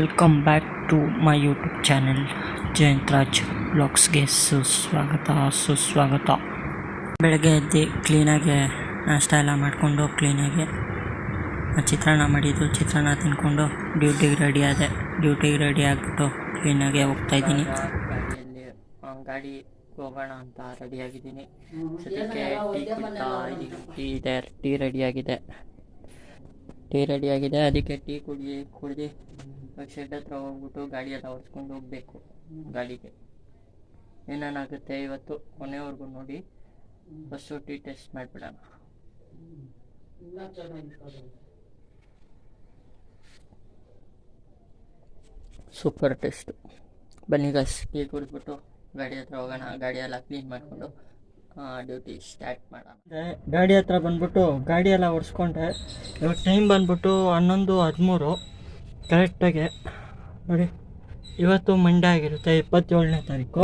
Welcome back to my YouTube channel Jayanthraj ಬ್ಲಾಗ್ಸ್ಗೆ ಸುಸ್ವಾಗತ. ಬೆಳಗ್ಗೆ ಎದ್ದು ಕ್ಲೀನಾಗಿ ನಾಷ್ಟ ಎಲ್ಲ ಮಾಡಿಕೊಂಡು ಕ್ಲೀನಾಗಿ ಚಿತ್ರಾನ್ನ ಮಾಡಿದ್ದು, ಚಿತ್ರಾನ್ನ ತಿಂದ್ಕೊಂಡು ಡ್ಯೂಟಿಗೆ ರೆಡಿ ಆಗಿಬಿಟ್ಟು ಕ್ಲೀನಾಗಿ ಹೋಗ್ತಾಯಿದ್ದೀನಿ. ಗಾಡಿ ಹೋಗೋಣ ಅಂತ ರೆಡಿಯಾಗಿದ್ದೀನಿ. ಸದ್ಯಕ್ಕೆ ಟೀ ರೆಡಿಯಾಗಿದೆ. ಅದಕ್ಕೆ ಟೀ ಕುಡ್ದು ಶೆಡ್ ಹತ್ರ ಹೋಗ್ಬಿಟ್ಟು ಗಾಡಿ ಎಲ್ಲ ಓಡಿಸ್ಕೊಂಡು ಹೋಗಬೇಕು. ಗಾಡಿಗೆ ಏನೇನಾಗುತ್ತೆ ಇವತ್ತು ಕೊನೆವರೆಗೂ ನೋಡಿ. ಫಸ್ಟು ಟೀ ಟೆಸ್ಟ್ ಮಾಡಿಬಿಡೋಣ. Super taste. ಬನ್ನಿ ಗೈಸ್, ಟೀ ಕುಡಿದ್ಬಿಟ್ಟು ಗಾಡಿ ಹತ್ರ ಹೋಗೋಣ. ಗಾಡಿ ಎಲ್ಲ ಕ್ಲೀನ್ ಮಾಡಿಕೊಂಡು ಡ್ಯೂಟಿ ಸ್ಟಾರ್ಟ್ ಮಾಡೋಣ. ಗಾಡಿ ಹತ್ರ ಬಂದ್ಬಿಟ್ಟು ಗಾಡಿ ಎಲ್ಲ ಓಡಿಸ್ಕೊಂಡೆ. ಇವಾಗ ಟೈಮ್ ಬಂದ್ಬಿಟ್ಟು 11:13 ಕರೆಕ್ಟಾಗಿ ನೋಡಿ. ಇವತ್ತು ಮಂಡೇ ಆಗಿರುತ್ತೆ, 27ನೇ ತಾರೀಕು.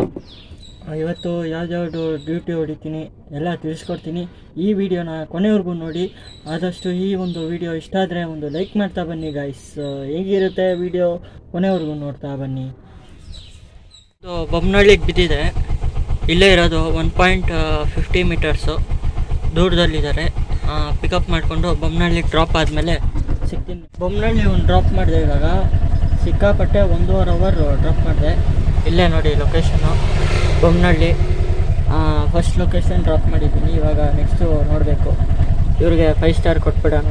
ಇವತ್ತು ಯಾವ್ದಾವುದು ಡ್ಯೂಟಿ ಹೊಡಿತೀನಿ ಎಲ್ಲ ತಿಳಿಸ್ಕೊಡ್ತೀನಿ. ಈ ವಿಡಿಯೋನ ಕೊನೆವರೆಗೂ ನೋಡಿ. ಆದಷ್ಟು ಈ ಒಂದು ವಿಡಿಯೋ ಇಷ್ಟ ಆದರೆ ಒಂದು ಲೈಕ್ ಮಾಡ್ತಾ ಬನ್ನಿ ಗೈಸ್. ಹೇಗಿರುತ್ತೆ ವಿಡಿಯೋ ಕೊನೆವರೆಗೂ ನೋಡ್ತಾ ಬನ್ನಿ. ಬೊಮ್ಮನಹಳ್ಳಿಗೆ ಬಿದ್ದಿದೆ. ಇಲ್ಲೇ ಇರೋದು 1.50 ಮೀಟರ್ಸು ದೂರದಲ್ಲಿದ್ದಾರೆ. ಪಿಕಪ್ ಮಾಡಿಕೊಂಡು ಬೊಮ್ಮನಹಳ್ಳಿಗೆ ಡ್ರಾಪ್ ಆದಮೇಲೆ ಸಿಗ್ತೀನಿ. ಬೊಮ್ಮನಹಳ್ಳಿ ಒಂದು ಡ್ರಾಪ್ ಮಾಡಿದೆ. ಇವಾಗ ಸಿಕ್ಕಾಪಟ್ಟೆ 1.5 ಅವರ್ ಡ್ರಾಪ್ ಮಾಡಿದೆ. ಇಲ್ಲೇ ನೋಡಿ location Bommanahalli. First location drop ಮಾಡಿದ್ದೀನಿ. ಇವಾಗ ನೆಕ್ಸ್ಟು ನೋಡಬೇಕು. ಇವ್ರಿಗೆ 5 ಸ್ಟಾರ್ ಕೊಟ್ಬಿಡೋಣ,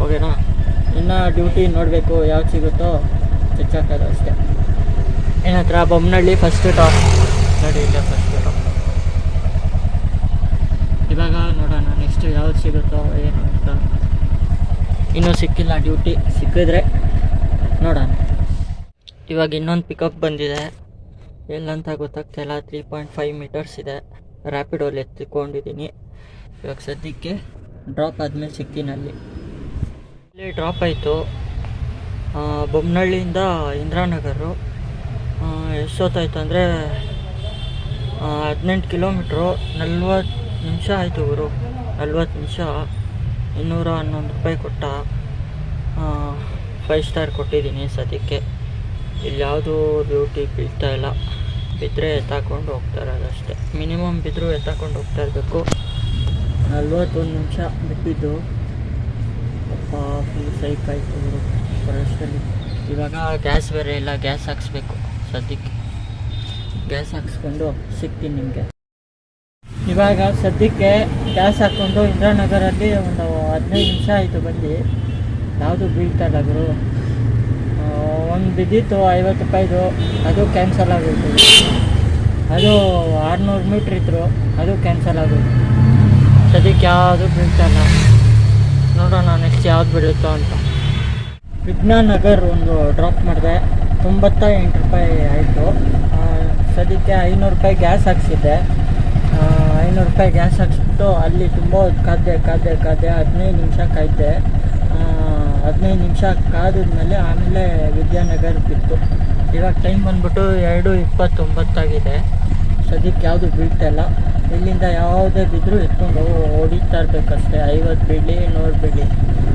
ಓಕೆನಾ? ಇನ್ನು ಡ್ಯೂಟಿ ನೋಡಬೇಕು, ಯಾವ್ದು ಸಿಗುತ್ತೋ ಚೆಕ್ಕಾಕೋದು ಅಷ್ಟೇ. ಏನತ್ರ ಬೊಮ್ಮನಹಳ್ಳಿ ಫಸ್ಟ್ ಟಾಪ್ ನೋಡಿ, ಇಲ್ಲೇ ಫಸ್ಟ್ ಟಾಪ್. ಇವಾಗ ನೋಡೋಣ ನೆಕ್ಸ್ಟ್ ಯಾವ್ದು ಸಿಗುತ್ತೋ ಏನು ಅಂತ. ಇನ್ನೂ ಸಿಕ್ಕಿಲ್ಲ ಡ್ಯೂಟಿ, ಸಿಕ್ಕಿದ್ರೆ ನೋಡೋಣ. ಇವಾಗ ಇನ್ನೊಂದು ಪಿಕಪ್ ಬಂದಿದೆ, ಎಲ್ಲಂತ ಗೊತ್ತಾಗ್ತಾಯಿಲ್ಲ. 3.5 ಮೀಟರ್ಸ್ ಇದೆ. ರ್ಯಾಪಿಡೋಲ್ಲಿ ಎತ್ತಿಕೊಂಡಿದ್ದೀನಿ. ಇವಾಗ ಸದ್ಯಕ್ಕೆ ಡ್ರಾಪ್ ಆದಮೇಲೆ ಸಿಗ್ತೀನಿ. ಅಲ್ಲಿ ಡ್ರಾಪ್ ಆಯಿತು. ಬೊಮ್ಮನಹಳ್ಳಿಯಿಂದ ಇಂದಿರಾನಗರು. ಎಷ್ಟೊತ್ತಾಯಿತು ಅಂದರೆ 18 ಕಿಲೋಮೀಟ್ರು. 40 ನಿಮಿಷ ಆಯಿತು ಗುರು. 40 ನಿಮಿಷ. 211 ರೂಪಾಯಿ ಕೊಟ್ಟ. 5 ಸ್ಟಾರ್ ಕೊಟ್ಟಿದ್ದೀನಿ ಸದ್ಯಕ್ಕೆ. ಇಲ್ಲಿ ಯಾವುದೂ ಡ್ಯೂಟಿ ಬೀಳ್ತಾಯಿಲ್ಲ. ಬಿದ್ದರೆ ಎತ್ತಾಕೊಂಡು ಹೋಗ್ತಾರೆ, ಅದಷ್ಟೇ. ಮಿನಿಮಮ್ ಬಿದ್ದರೂ ಎತ್ತಾಕೊಂಡು ಹೋಗ್ತಾ ಇರಬೇಕು. 41 ನಿಮಿಷ ಬಿಟ್ಟಿದ್ದು. ಫುಲ್ ಸೈಕ್ ಆಯಿತು ಗುರು ಫಾರೆಸ್ಟಲ್ಲಿ. ಇವಾಗ ಗ್ಯಾಸ್ ಬೇರೆ ಇಲ್ಲ, ಗ್ಯಾಸ್ ಹಾಕ್ಸ್ಬೇಕು. ಸದ್ಯಕ್ಕೆ ಗ್ಯಾಸ್ ಹಾಕ್ಸ್ಕೊಂಡು ಸಿಗ್ತೀನಿ ನಿಮಗೆ. ಇವಾಗ ಸದ್ಯಕ್ಕೆ ಗ್ಯಾಸ್ ಹಾಕ್ಕೊಂಡು ಇಂದಿರಾನಗರಲ್ಲಿ ಒಂದು 15 ನಿಮಿಷ ಆಯಿತು ಬಂದು. ಯಾವುದು ಬೀಳ್ತಾ ಇಲ್ಲ ಗುರು. ಒಂದು ಬಿದ್ದಿತ್ತು 50 ರೂಪಾಯಿದು, ಅದು ಕ್ಯಾನ್ಸಲ್ ಆಗೋಯ್ತು. ಅದು 600 ಮೀಟ್ರ್ ಇದ್ರು, ಅದು ಕ್ಯಾನ್ಸಲ್ ಆಗೋಯ್ತು. ಸದ್ಯಕ್ಕೆ ಯಾವುದು ಬೀಳ್ತಾ ಇಲ್ಲ. ನೋಡೋಣ ನೆಕ್ಸ್ಟ್ ಯಾವ್ದು ಬೀಳುತ್ತೋ ಅಂತ. ವಿಜ್ಞಾನನಗರ್ ಒಂದು ಡ್ರಾಪ್ ಮಾಡಿದೆ. 98 ರೂಪಾಯಿ ಆಯಿತು. ಸದ್ಯಕ್ಕೆ 500 ರೂಪಾಯಿ ಗ್ಯಾಸ್ ಹಾಕ್ಸಿದ್ದೆ. 500 ರೂಪಾಯಿ ಗ್ಯಾಸ್ ಹಾಕ್ಸ್ಬಿಟ್ಟು ಅಲ್ಲಿ ತುಂಬ ಕಾದೆ 15 ನಿಮಿಷ ಕಾಯ್ದೆ. 15 ನಿಮಿಷ ಕಾದ್ಮೇಲೆ ಆಮೇಲೆ ವಿದ್ಯಾನಗರ್ ಬಿತ್ತು. ಇವಾಗ ಟೈಮ್ ಬಂದ್ಬಿಟ್ಟು 2:29 ಆಗಿದೆ. ಸದ್ಯಕ್ಕೆ ಯಾವುದು ಬೀಳ್ತಾಯಿಲ್ಲ. ಇಲ್ಲಿಂದ ಯಾವುದೇ ಬಿದ್ದರೂ ಎತ್ಕೊಂಡು ಹೊಡಿತಾ ಇರಬೇಕಷ್ಟೇ. 50 ಬೀಳಲಿ 100 ಬೀಳಲಿ,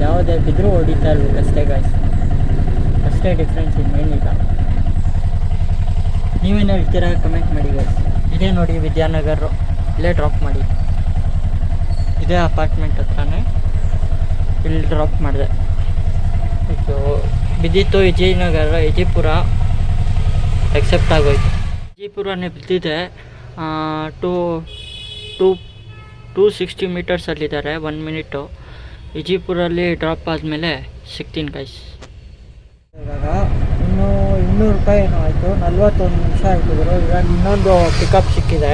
ಯಾವುದೇ ಬಿದ್ದರೂ ಹೊಡಿತಾ ಇರಬೇಕಷ್ಟೇ ಗಾಯ್ಸ್. ಅಷ್ಟೇ ಡಿಫ್ರೆನ್ಸ್, ಇನ್ನೇನಿಲ್ಲ. ನೀವೇನು ಹೇಳ್ತೀರಾ ಕಮೆಂಟ್ ಮಾಡಿ ಗಾಯ್ಸ್. ಇದೇ ನೋಡಿ ವಿದ್ಯಾನಗರ. ಇಲ್ಲೇ ಡ್ರಾಪ್ ಮಾಡಿ. ಇದೇ ಅಪಾರ್ಟ್ಮೆಂಟ್ ಹತ್ರನೇ ಇಲ್ಲಿ ಡ್ರಾಪ್ ಮಾಡಿದೆ. ಇದು ಬಿದ್ದಿತ್ತು ವಿಜಯಪುರ ಎಕ್ಸೆಪ್ಟ್ ಆಗೋಯ್ತು. ವಿಜಯಪುರನೇ ಬಿದ್ದಿದೆ. 260 ಮೀಟರ್ಸಲ್ಲಿದ್ದಾರೆ. 1 ಮಿನಿಟು. ವಿಜಯಪುರಲ್ಲಿ ಡ್ರಾಪ್ ಆದಮೇಲೆ ಸಿಗ್ತೀನಿ ಗೈಸ್. ಇವಾಗ 200 ರೂಪಾಯಿ ಏನೋ ಆಯಿತು. 41 ನಿಮಿಷ ಆಯಿತು ಗುರು. ಇವಾಗ ಇನ್ನೊಂದು ಪಿಕಪ್ ಸಿಕ್ಕಿದೆ.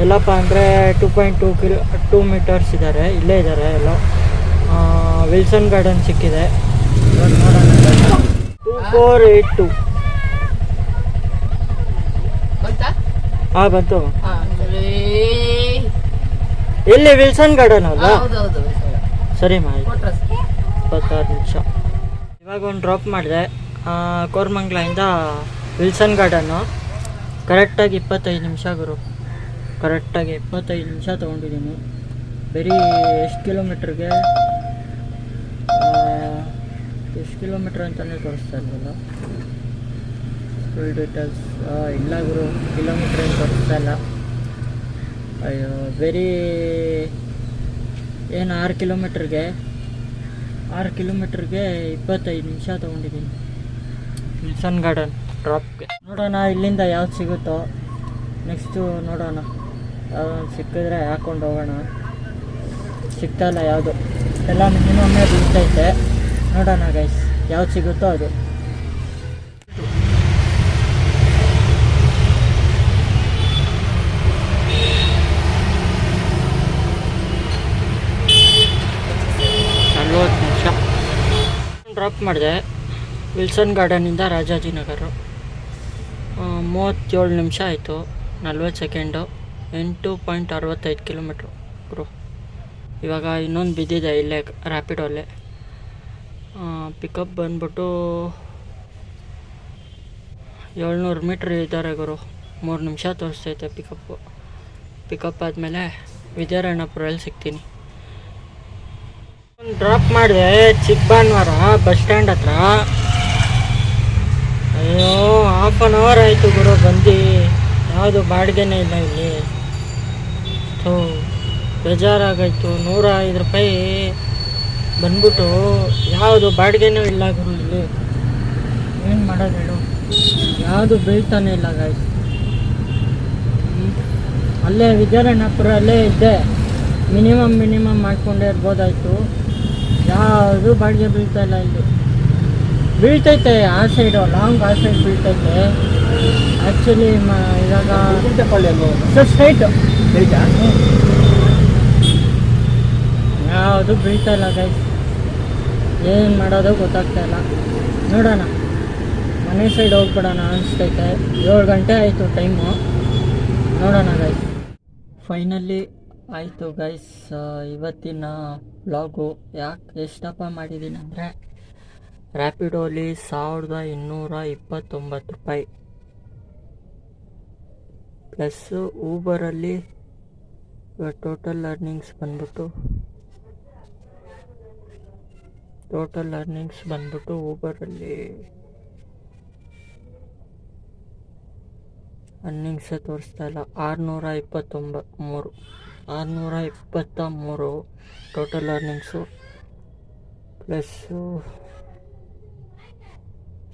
ಎಲ್ಲಪ್ಪ ಅಂದರೆ 2 ಮೀಟರ್ಸ್ ಇದ್ದಾರೆ. ಇಲ್ಲೇ ಇದ್ದಾರೆ ಎಲ್ಲ. ವಿಲ್ಸನ್ ಗಾರ್ಡನ್ ಸಿಕ್ಕಿದೆ. ನೋಡೋಣ. 2482 ಬಂತು. ಎಲ್ಲಿ ವಿಲ್ಸನ್ ಗಾರ್ಡನ್ ಅಲ್ಲ? ಸರಿ ಮಾಡಿ. 26 ನಿಮಿಷ. ಇವಾಗ ಒಂದು ಡ್ರಾಪ್ ಮಾಡಿದೆ. ಕೋರಮಂಗ್ಲಿಂದ ವಿಲ್ಸನ್ ಗಾರ್ಡನ್ನು. ಕರೆಕ್ಟಾಗಿ 25 ನಿಮಿಷ ಗುರು. ಕರೆಕ್ಟಾಗಿ 25 ನಿಮಿಷ ತೊಗೊಂಡಿದ್ದೀನಿ. ಬರೀ ಎಷ್ಟು ಕಿಲೋಮೀಟ್ರಿಗೆ ಎಷ್ಟು ಕಿಲೋಮೀಟ್ರ್ ಅಂತಲೇ ತೋರಿಸ್ತಾ ಇಲ್ವಲ್ಲ ಫುಲ್ ಡೀಟೇಲ್ಸ್. ಇಲ್ಲ ಗುರು, ಕಿಲೋಮೀಟ್ರ್ ಏನು ತೋರಿಸ್ತಾ ಇಲ್ಲ. ಅಯ್ಯೋ ವೆರಿ ಏನು 6 ಕಿಲೋಮೀಟ್ರಿಗೆ 25 ನಿಮಿಷ ತೊಗೊಂಡಿದ್ದೀನಿ ವಿಲ್ಸನ್ ಗಾರ್ಡನ್ ಡ್ರಾಪ್ಗೆ. ನೋಡೋಣ ಇಲ್ಲಿಂದ ಯಾವ್ದು ಸಿಗುತ್ತೋ ನೆಕ್ಸ್ಟು ನೋಡೋಣ. ಯಾವ್ದು ಸಿಕ್ಕಿದ್ರೆ ಹಾಕ್ಕೊಂಡು ಹೋಗೋಣ. ಸಿಗ್ತಾಯಿಲ್ಲ ಯಾವುದು, ಎಲ್ಲ ಮಿನಿಮಮ್ಮೇ ಬೀಳ್ತೈತೆ. ನೋಡೋಣ ಗೈಸ್ ಯಾವ್ದು ಸಿಗುತ್ತೋ ಅದು. ಡ್ರಾಪ್ ಮಾಡಿದೆ ವಿಲ್ಸನ್ ಗಾರ್ಡನಿಂದ ರಾಜಾಜಿನಗರ. 37 ನಿಮಿಷ ಆಯಿತು, 40 ಸೆಕೆಂಡು, 8.65 ಕಿಲೋಮೀಟ್ರು ಗುರು. ಇವಾಗ ಇನ್ನೊಂದು ಬಿದ್ದಿದೆ ಇಲ್ಲೇ ರ್ಯಾಪಿಡೋಲ್ಲೇ. ಪಿಕಪ್ ಬಂದ್ಬಿಟ್ಟು 700 ಮೀಟ್ರ್ ಇದ್ದಾರೆ ಗುರು. 3 ನಿಮಿಷ ತೋರಿಸ್ತೈತೆ ಪಿಕಪ್ ಆದಮೇಲೆ ವಿದ್ಯಾರಣ್ಯಪುರಲ್ಲಿ ಸಿಗ್ತೀನಿ. ಡ್ರಾಪ್ ಮಾಡಿದೆ ಚಿಕ್ಕಬಾನ್ವಾರ ಬಸ್ ಸ್ಟ್ಯಾಂಡ್ ಹತ್ರ. ಅಯ್ಯೋ ಹಾಫ್ ಆನ್ ಅವರ್ ಆಯಿತು ಗುರು ಬಂದು, ಯಾವುದು ಬಾಡಿಗೆನೇ ಇಲ್ಲ ಇಲ್ಲಿ. ಬೇಜಾರಾಗಾಯಿತು. 105 ರೂಪಾಯಿ ಬಂದ್ಬಿಟ್ಟು ಯಾವುದು ಬಾಡಿಗೆನೂ ಇಲ್ಲ ಗುರು ಇಲ್ಲಿ. ಏನು ಮಾಡೋದು ಹೇಳು, ಯಾವುದು ಬೀಳ್ತಾನೆ ಇಲ್ಲ ಗಾಯ್ಸ್. ಅಲ್ಲೇ ವಿದ್ಯಾರಣ್ಯಪುರ ಅಲ್ಲೇ ಇದ್ದೆ, ಮಿನಿಮಮ್ ಮಾಡ್ಕೊಂಡೇ ಇರ್ಬೋದಾಯಿತು. ಯಾವುದು ಬಾಡಿಗೆ ಬೀಳ್ತಾಯಿಲ್ಲ ಇಲ್ಲಿ. ಬೀಳ್ತೈತೆ ಆ ಸೈಡು, ಲಾಂಗ್ ಆ ಸೈಡ್ ಬೀಳ್ತೈತೆ ಆ್ಯಕ್ಚುಲಿ. ಇವಾಗ ಸ್ಟ್ರೈಟು ಯಾವುದು ಬೀಳ್ತಾಯಿಲ್ಲ ಗೈಸ್. ಏನು ಮಾಡೋದು ಗೊತ್ತಾಗ್ತಾಯಿಲ್ಲ. ನೋಡೋಣ ಮನೆ ಸೈಡ್ ಹೋಗ್ಬಿಡೋಣ ಅನಿಸ್ತೈತೆ. 7 ಗಂಟೆ ಆಯಿತು ಟೈಮು. ನೋಡೋಣ ಗೈಸ್. ಫೈನಲಿ ಆಯಿತು ಗೈಸ್ ಇವತ್ತಿನ ವ್ಲಾಗು. ಯಾಕೆ ಎಷ್ಟಪ್ಪ ಮಾಡಿದ್ದೀನಿ ಅಂದರೆ, ರ್ಯಾಪಿಡೋಲಿ 1229 ರೂಪಾಯಿ ಪ್ಲಸ್ಸು ಊಬರಲ್ಲಿ ಟೋಟಲ್ ಅರ್ನಿಂಗ್ಸ್ ಬಂದ್ಬಿಟ್ಟು ಊಬರಲ್ಲಿ ಅರ್ನಿಂಗ್ಸೇ ತೋರಿಸ್ತಾ ಇಲ್ಲ. 623 total earnings plus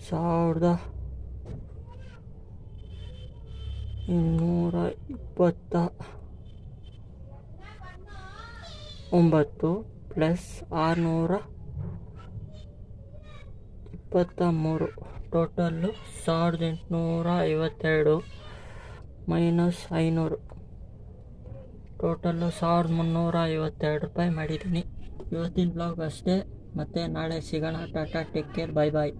1229 plus 623 total 1852 minus 500 total 1352 ರೂಪಾಯಿ ಮಾಡಿದ್ದೀನಿ. ಇವತ್ತಿನ ಬ್ಲಾಗ್ ಅಷ್ಟೇ. ಮತ್ತೆ ನಾಳೆ ಸಿಗೋಣ. ಟಾಟಾ, ಟೇಕ್ ಕೇರ್, ಬಾಯ್.